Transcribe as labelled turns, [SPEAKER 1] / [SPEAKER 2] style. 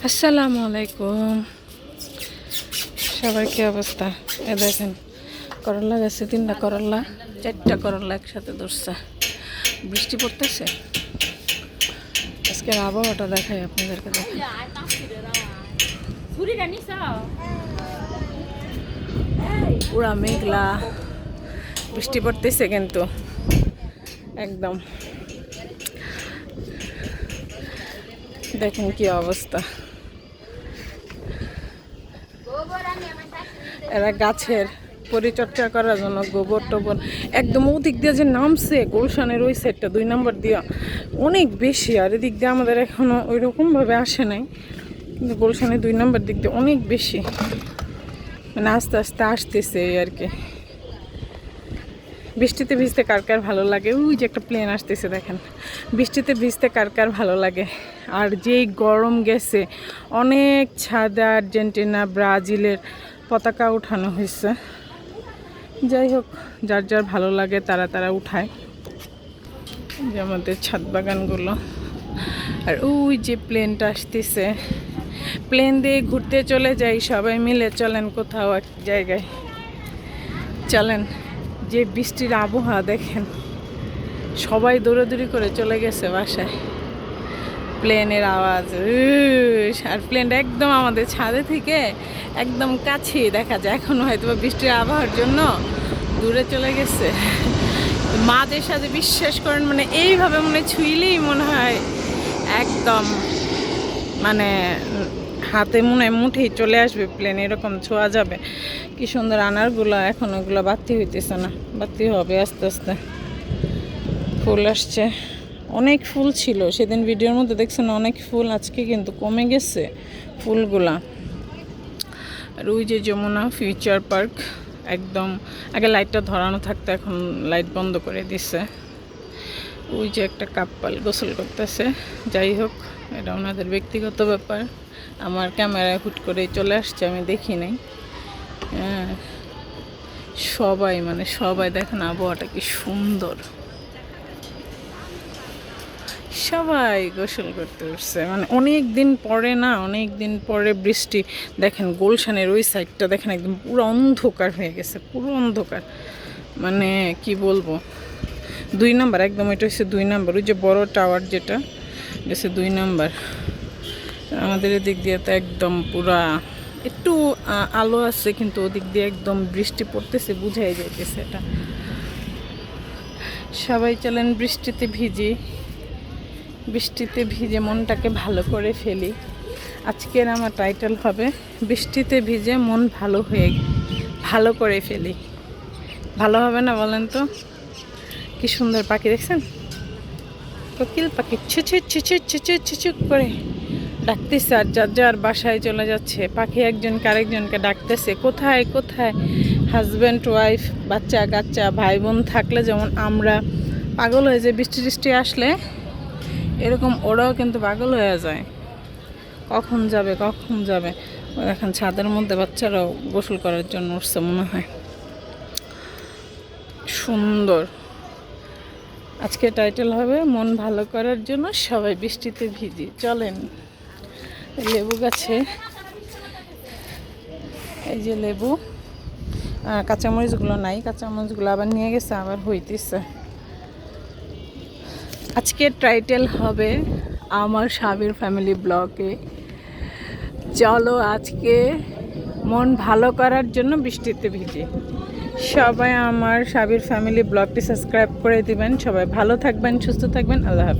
[SPEAKER 1] আসসালামু আলাইকুম, সবার কি অবস্থা? এ দেখেন করলা গাছে 3টা করলা 4টা করলা একসাথে ধরছে। বৃষ্টি পড়তেছে। আজকের আবহাওয়াটা দেখাই আপনাদেরকে। দেখেন পুরা মেঘলা, বৃষ্টি পড়তেছে কিন্তু একদম। দেখেন কি অবস্থা। এরা গাছের পরিচর্যা করার জন্য গোবর টোবর একদম ওদিক দিয়ে যে নামছে গুলশানের ওই সাইডটা 2 নম্বর দিয়া অনেক বেশি, আর এদিক দিয়ে আমাদের এখনো ওই রকমভাবে আসে নাই, কিন্তু গুলশানের 2 নম্বর দিক দিয়ে অনেক বেশি, মানে আস্তে আস্তে আসতেছে এই আর কি। বৃষ্টিতে ভিজতে কার কার ভালো লাগে? ওই যে একটা প্লেন আসতেছে দেখেন। বৃষ্টিতে ভিজতে কার কার ভালো লাগে? আর যেই গরম গেছে, অনেক ছাদে আর্জেন্টিনা ব্রাজিলের পতাকা উঠানো হয়েছে। যাই হোক, যার যার ভালো লাগে তারা তারা উঠায়, যে আমাদের ছাদ বাগানগুলো। আর ওই যে প্লেনটা আসতেছে, প্লেন দিয়ে ঘুরতে চলে যাই সবাই মিলে। চলেন কোথাও এক জায়গায় চলেন। যে বৃষ্টির আবহাওয়া দেখেন, সবাই দৌড়াদৌড়ি করে চলে গেছে বাসায়। প্লেনের আওয়াজ, আর প্লেনটা একদম আমাদের ছাদে থেকে একদম কাছেই দেখা যায়। এখন হয়তো বৃষ্টির আবহাওয়ার জন্য দূরে চলে গেছে। মাঝের সাথে বিশ্বাস করেন, মানে এইভাবে মনে ছুঁইলেই মনে হয় একদম মানে হাতে মনে হয় মুঠেই চলে আসবে প্লেন, এরকম ছোঁয়া যাবে। কি সুন্দর আনারগুলো, এখন ওগুলো বাতি হইতেছে না, বাতি হবে আস্তে আস্তে। ফুল আসছে, অনেক ফুল ছিল সেদিন ভিডিওর মধ্যে দেখছেন, অনেক ফুল। আজকে কিন্তু কমে গেছে ফুলগুলা। আর ওই যে যমুনা ফিউচার পার্ক, একদম আগে লাইটটা ধরানো থাকতো, এখন লাইট বন্ধ করে দিছে। ওই যে একটা কাপ্পাল গোসল করতেছে। যাই হোক, এটা ওনাদের ব্যক্তিগত ব্যাপার। আমার ক্যামেরায় হুট করে চলে আসছে, আমি দেখি নাই। সবাই মানে সবাই দেখেন আবহাওয়াটা কি সুন্দর, সবাই গোসল করতে উঠছে। মানে অনেক দিন পরে না, অনেক দিন পরে বৃষ্টি। দেখেন গুলশানের ওই সাইডটা দেখেন একদম পুরো অন্ধকার হয়ে গেছে, পুরো অন্ধকার। মানে কি বলবো, 2 নম্বর একদম, এটা হচ্ছে 2 নম্বর। ওই যে বড় টাওয়ার যেটা গেছে 2 নম্বর। আমাদের এদিক দিয়ে তো একদম পুরা একটু আলো আছে, কিন্তু ওদিক দিয়ে একদম বৃষ্টি পড়তেছে, বুঝাই যাইতেছে এটা। সবাই চলেন বৃষ্টিতে ভিজি, বৃষ্টিতে ভিজে মনটাকে ভালো করে ফেলি। আজকের আমার টাইটেল হবে বৃষ্টিতে ভিজে মন ভালো করে ফেলি। ভালো হবে না বলেন তো? কি সুন্দর পাখি দেখছেন, কোকিল পাখি ছুচু ছুচু ছুচু ছুচু করে ডাকতেছে, আর যার যার বাসায় চলে যাচ্ছে। পাখি একজনকে আরেকজনকে ডাকতেছে, কোথায় কোথায়। হাজব্যান্ড ওয়াইফ বাচ্চা কাচ্চা ভাই বোন থাকলে যেমন আমরা পাগল হয়ে যায় বৃষ্টি টিষ্টি আসলে, এরকম ওরাও কিন্তু পাগল হয়ে যায়, কখন যাবে কখন যাবে। এখন ছাদের মধ্যে বাচ্চারাও গোসল করার জন্য উঠছে মনে হয়। সুন্দর। আজকে টাইটেল হবে মন ভালো করার জন্য সবাই বৃষ্টিতে ভিজি। চলেন। লেবু গাছে এই যে লেবু, কাঁচামরিচগুলো নাই, কাঁচামরিচগুলো আবার নিয়ে গেছে, আবার হইতেছে। আজকের টাইটেল হবে আমার সাবির ফ্যামিলি ব্লগে। চলো আজকে মন ভালো করার জন্য বৃষ্টিতে ভিজি। সবাই আমার সাবির ফ্যামিলি ব্লগটি সাবস্ক্রাইব করে দিবেন। সবাই ভালো থাকবেন, সুস্থ থাকবেন। আল্লাহ হাফেজ।